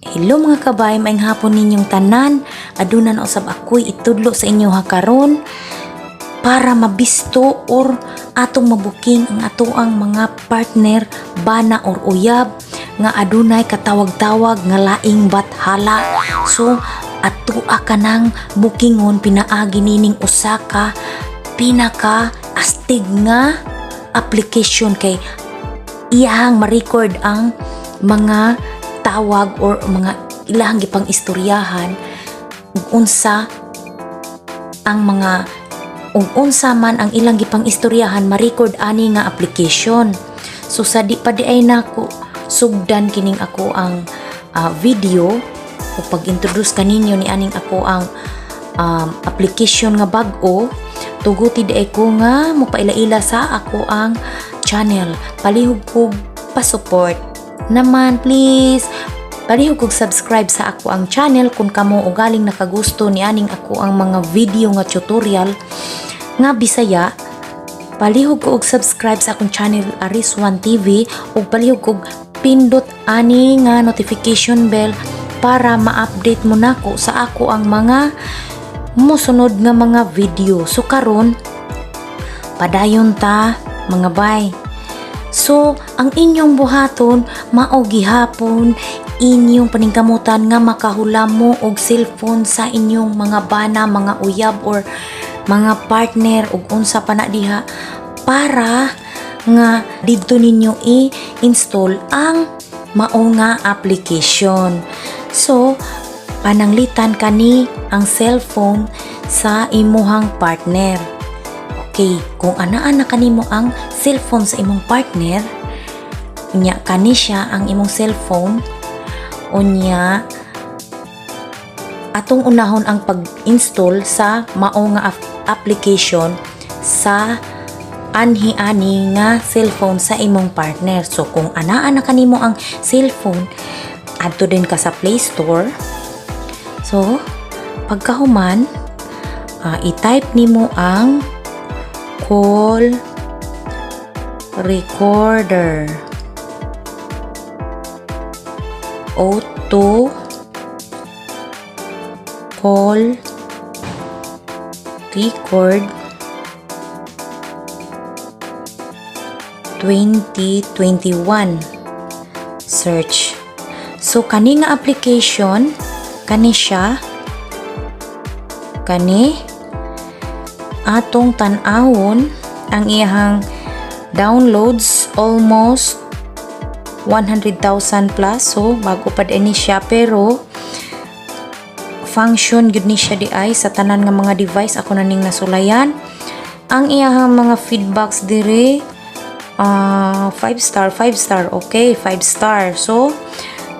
Hello mga kabay, maayong hapon ninyong tanan. Aduna na usab ako'y itudlo sa inyo ha karon para mabisto or atong mabuking ang atoang mga partner bana or uyab nga adunay katawag-tawag nga laing bathala. So atoa ka nang bookingon pinaagi nining usa ka pinaka astig nga application kay iyahang ma-record ang mga tawag or mga ilahang gipang istoryahan ug unsa ang mga ug unsa man ang ilang gipang istoryahan ma-record ani nga application. So sa di pa di ay nako sugdan kining ako ang video o pag-introduce kaninyo ni aning ako ang application nga bag-o, tuguti di ay ko nga mopaila-ila sa ako ang channel. Palihog ko pa-support naman, please. Palihog kog subscribe sa ako ang channel kung kamo ugaling nakagusto ni aning ako ang mga video nga tutorial nga Bisaya. Palihog ko og subscribe sa akong channel Aris1 TV ug palihog kog pindot ani nga notification bell para ma-update mo nako sa ako ang mga mosunod nga mga video. So karon padayon ta mga bay. So, ang inyong buhaton mao gihapon inyong paningkamutan nga makahulam mo og cellphone sa inyong mga bana, mga uyab or mga partner ug unsa pa na diha para nga didto ninyo i-install ang mao nga application. So, pananglitan kani ang cellphone sa imuhang partner. Okay, kung anaan na kanimo ang cellphone sa imong partner, unya kani siya ang imong cellphone, unya atong unahon ang pag-install sa mao nga application sa anhi-ani nga cellphone sa imong partner. So kung anaan na kanimo ang cellphone, adto din ka sa Play Store. So pagkahuman, i-type nimo ang call recorder auto call record 2021 search. So kani nga application kani siya atong tan-awon ang iyang downloads almost 100,000 plus. So bago pa din siya pero function gud ni siya di ay sa tanan nga mga device. Ako na ning nasulayan ang iyang mga feedbacks dire 5 star okay 5 star. So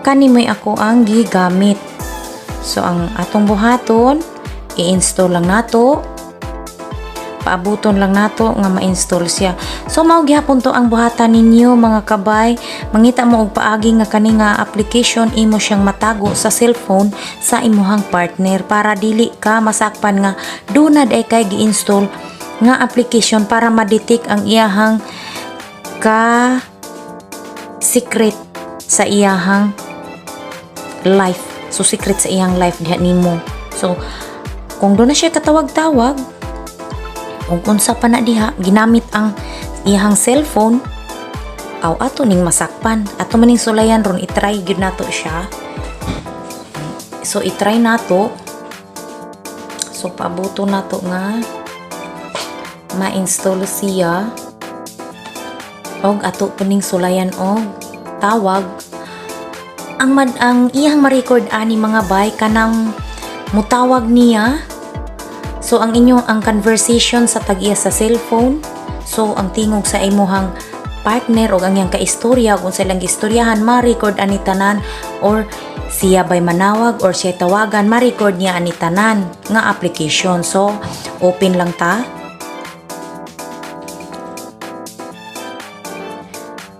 kani may ako ang gigamit. So ang atong buhaton i-install lang nato, paabuton lang nato nga ma-install siya. So mao gihapon to ang buhatan ninyo mga kabay. Mangita mo og paagi nga kani nga application imo siyang matago sa cellphone sa imuhang partner para dili ka masakpan nga dunad ay kay gi-install nga application para ma-detect ang iyahang ka secret sa iyahang life. So secret sa iyang life diha nimo. So kung doon na siya katawag-tawag kung unsa pa na diha ginamit ang iyang cellphone, aw ato ning masakpan, ato maning sulayan ron, i-try gyud nato siya. So i-try nato. So paabuto nato nga ma-install siya og ato puning sulayan og tawag ang iyang ma-record ani mga bay kanang mutawag niya. So ang conversation sa tag-iya sa cellphone. So ang tingog sa imuhang partner o ang iyang kaistorya kung sa ilang istoryahan ma-record ani tanan or siya bay manawag or siya tawagan ma-record niya ani tanan nga application. So open lang ta.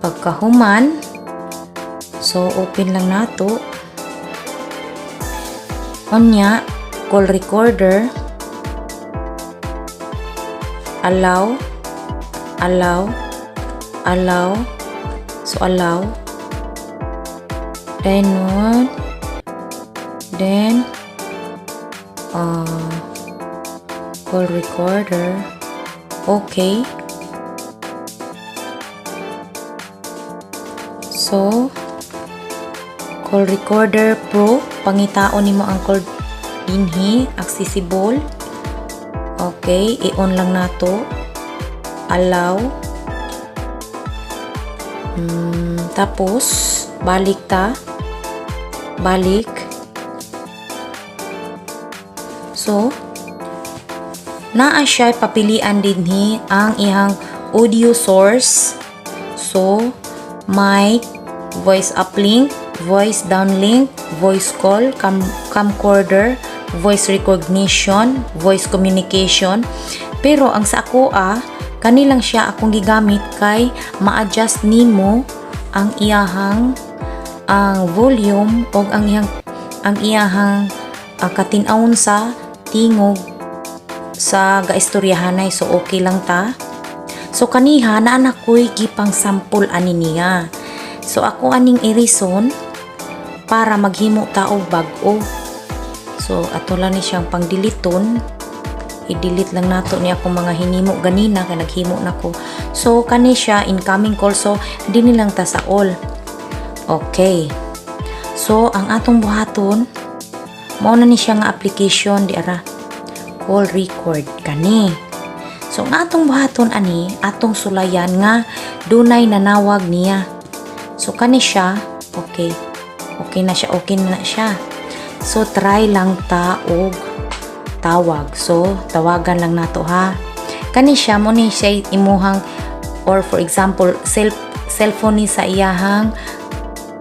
Pagkahuman, so open lang nato. Unya call recorder, allow, so allow, then then call recorder. Okay. So call recorder pro, pangitaon nimo ang call dinhi, accessible. Okay, i-on lang nato. Allow. Tapos balik ta. Balik. So naa siya papilian dinhi ang ihang audio source. So mic, voice uplink, voice downlink, voice call, camcorder, voice recognition, voice communication. Pero ang sa ako kanilang siya akong gigamit kay ma-adjust nimo ang iyahang volume o ang iyahang katin-awon sa tingog sa gaistoryahanay. So okay lang ta. So kaniha na ako'y gipang sample ani niya. So ako aning i-reason para maghimo ta og bag-o. So ato lang ni siyang pang-deleton. I-delete lang nato niya akong mga hinimo ganina kay naghimo nako. So kani siya incoming call, so dinhi lang ta sa all. Okay. So ang atong buhaton mao na ni siya nga application di ara. Call record kani. So ang atong buhaton ani atong sulayan nga dunay nanawag niya. So kani siya, okay. Okay na siya. So try lang ta og tawag. So tawagan lang nato ha. Kani siya mo ni siya imuhang, or for example cellphone ni sa iyahang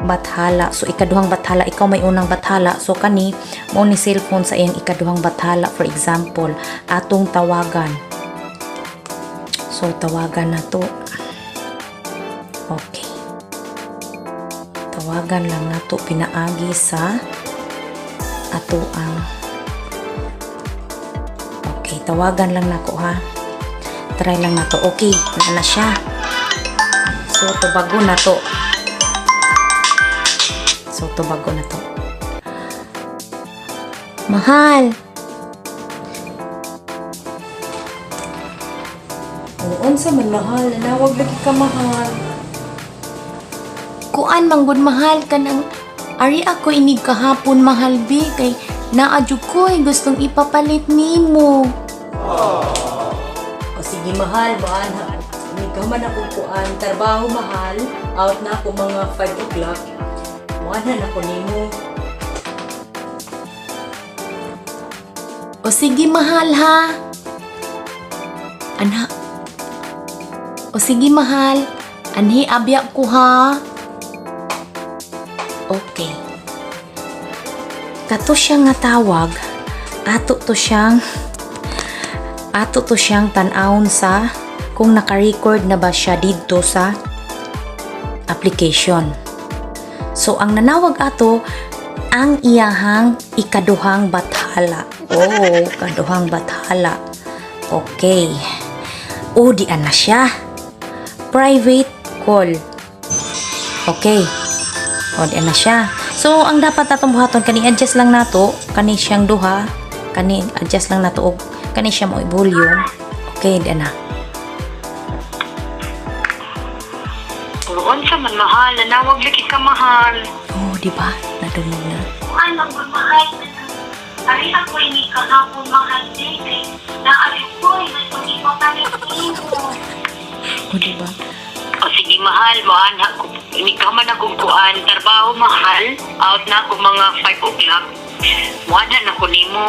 bathala. So ikaduhang bathala, ikaw may unang bathala. So kani mo ni cellphone sa iyang ikaduhang bathala, for example atong tawagan. So tawagan na to. Okay. Tawagan lang na to pinaagi sa ato ang. Okay, tawagan lang nako ha. Try lang na to. Okay, na siya. So tubago na to. Mahal. Unsa man mahal? Nanawag lagi ka mahal. Kuan manggod mahal ka nang ari ako inig kahapon mahal bi kay naadyo ko gustong ipapalit nimo. O sige mahal, ha. Inig ka man ako kuan trabaho mahal. Out na ako mga 5 o'clock. Muanan ako nimo. O sige mahal ha. O sige mahal, anhi abya ko ha. Okay. Kato siyang nga tawag, ato to siyang tan-awon sa kung naka-record na ba siya dito sa application. So ang nanawag ato ang iyahang ikaduhang bathala. Oh, kaduhang bathala. Okay. O di na siya. Private call. Okay. O di na siya. So ang dapat natong buhaton kani adjust lang nato kani siyang duha, kani adjust lang nato og kani siya mo volume. Okay, di na. Kuon sa man mahal, nanawag lagi ka mahal. Oh, di ba? Nadungog na. Kuan lang mahal. Ari ako ini kahapon mahal din. Naari ko hindi ko palit mo. O, di ba? O sige mahal, moan ako. Ini ka man akong kuan, trabaho mahal. Out na ako mga 5 o'clock. Moan na ako nimo.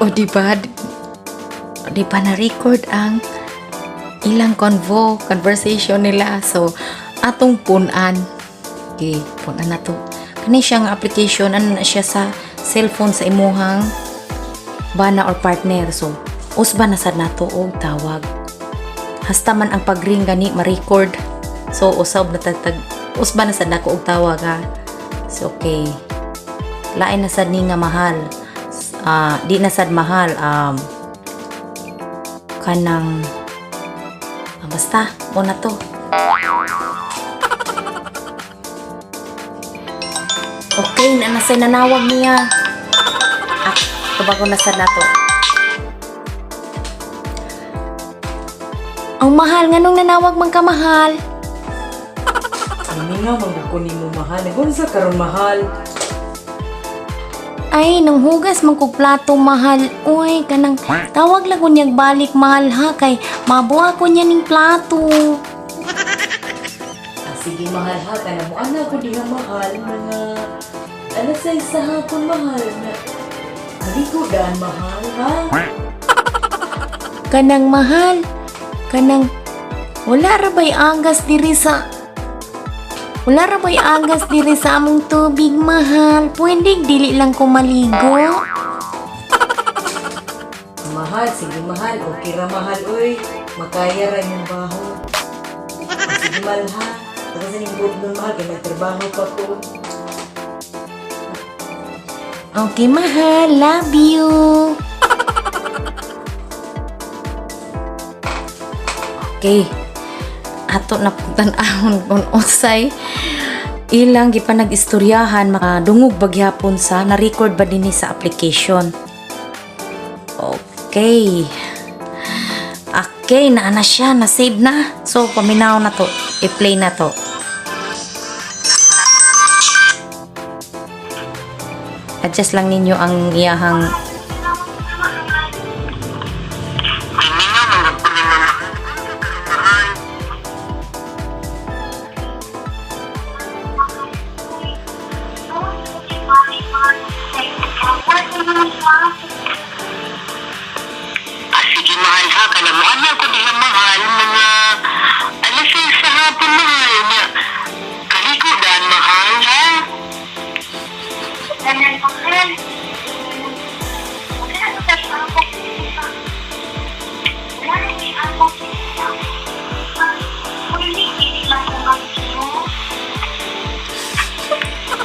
O, di ba? Di ba na-record ang ilang conversation nila. So, atong punan. Okay, punan na to. Kani siyang application, ano na siya sa cellphone sa imuhang bana or partner. So, usba na sad nato og tawag. Hasta man ang pag-ring gani ma-record. So, usab na usba na sad nako og tawag ha. So, okay. Lain na sad ni nga mahal. di na sad mahal, kanang basta mo na to. Okay, nasay nanawag niya. Bago na sad nato. Ang mahal, nganong nanawag man ka mahal? Ano nga, magkukunin mo mahal. Nagunsa karon mahal. Ay, nang hugas man kog plato mahal. Uy, kanang tawag lang ko niyag balik mahal ha, kay mabuha ko niya ning plato. Sige mahal ha, kana mo ana ko diha mahal. Mga alas 6 sa hapon mahal. Haligo daan mahal ha. Kanang mahal, kanang wala ra bay angas diri sa among tubig mahal. Pwede dili lang ko maligo. Mahal, sige mahal. Okay ra mahal, oy. Makaya ra yung baho. Sige mahal ha. Kasi ning good nun mahal, kaya nagtrabaho pa ko. Okay mahal, love you. Okay. Ato na putan-ahon kung usay ilang gipanag-istoryahan makadungog bagyapon sa na-record ba dinhi sa application. Okay. Okay, na siya, na-save na. So, paminaw na to. I-play na to. Adjust lang ninyo ang iyahang Sige mahal ha, kana mo ana ko diha mahal. Mga alas 6 sa hapon mahal niya. Kaligo daan mahal ha. Ganyan mahal.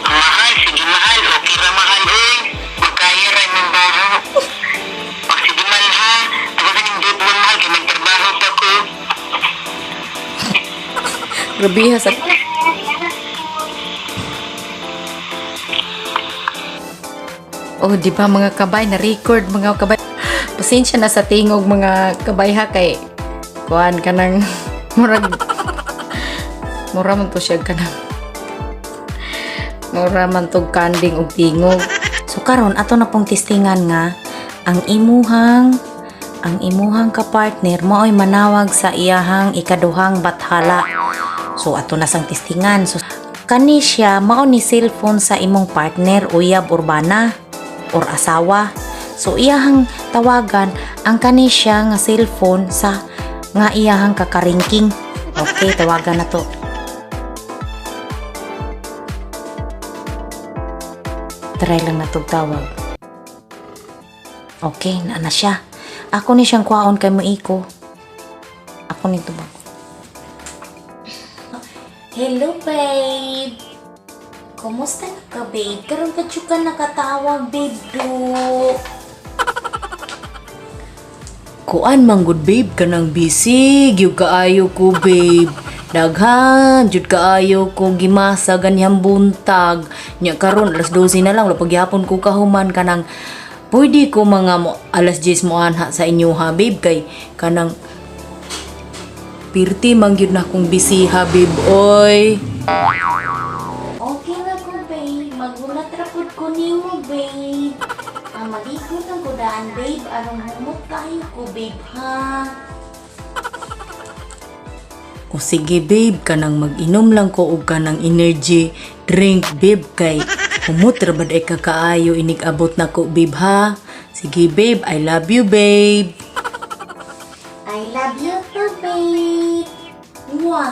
Mahal, sige mahal. Okay ra mahal oy. Makaya ra yung baho. O sige mahal ha. Ako sa ning good one mahal kay magtrabaho pa ko. grabiha sa Oh, di ba mga kabay na record mga kabay. Pasensya na sa tingog mga kabay ha kay kuan kanang murag mura man to siya kanang mura man to kanding og tingog. So karon ato na pong testingan nga ang imuhang kapartner mao'y manawag sa iyahang ikaduhang bathala. So ato na sang testingan. So kani siya mao ni cellphone sa imong partner uyab urbana or asawa. So iyahang tawagan ang kani siya nga cellphone sa nga iyahang kakaringking. Okay, tawagan na to. Try lang na tog tawag. Okay, na siya. Ako ni siyang kwaon kay mo iko. Ako nito ba? Hello, babe. Kumusta ka, babe? Karon pa ka nakatawag, babe, do. Kuan man good babe kanang busy. Gyud kaayo ko babe. Daghan jud kaayo ko gimasa ganihang buntag. Nya karon alas 12 na lang wala pagyapon ko kahuman kanang pwede ko mga alas 10 mo anha sa inyo ha babe kay kanang pirti man gyud na kong busy ha babe oy. Okay na ko, babe. Magulat rapod ko niyo, babe. Malikot ang kudaan, babe. Arong humot kayo ko, babe, ha? O sige babe kanang mag-inom lang ko og kanang energy drink babe kay humot ra bad ay kakaayo inig abot na ko babe ha. Sige babe, I love you babe. I love you too, babe. Mwah.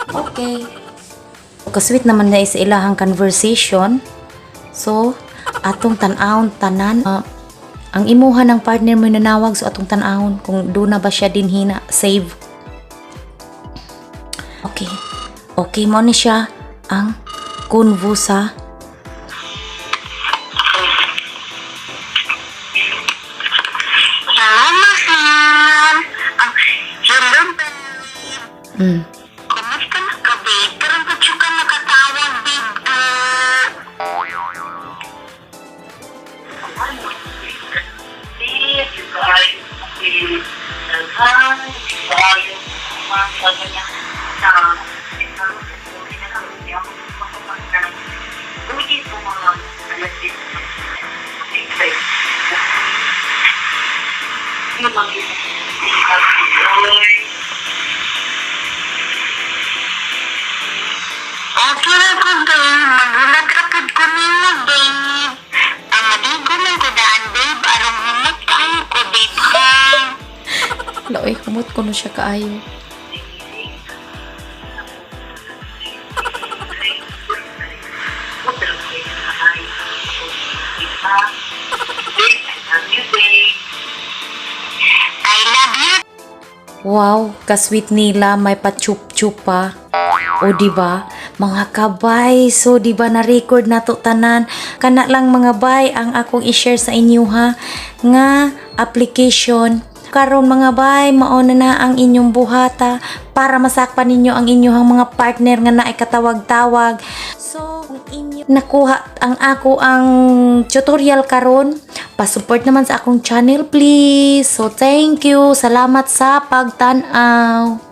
Okay. Kasweet naman na sa ilahang conversation. So, atong tan-ahon tanan. Ang imuha ng partner mo nanawag so atong tan-ahon kung doon na ba siya din hina save. Okay. Okay mo ni siya ang kunvo sa Kumusta na ka, babe? Parang ba't yung ka nakatawag, babe? Okay na ko, babe. Magulat rapid ko nila, babe. Ang maligo man ko daan, babe. Arong humot tayo ko, babe, ha? Laoy, kumot ko no siya kaayo. I love you. Wow, kasweet nila, may pa-chup-chup pa. O diba, mga kabay, so diba na-record na to tanan. Kana lang mga bay ang akong i-share sa inyo ha, nga application. Karon mga bay, mauna na ang inyong buhata para masakpan ninyo ang inyong mga partner nga naay katawag-tawag. So, kung inyo nakuha ang tutorial karon, pa-support naman sa akong channel please. So, thank you. Salamat sa pagtanaw.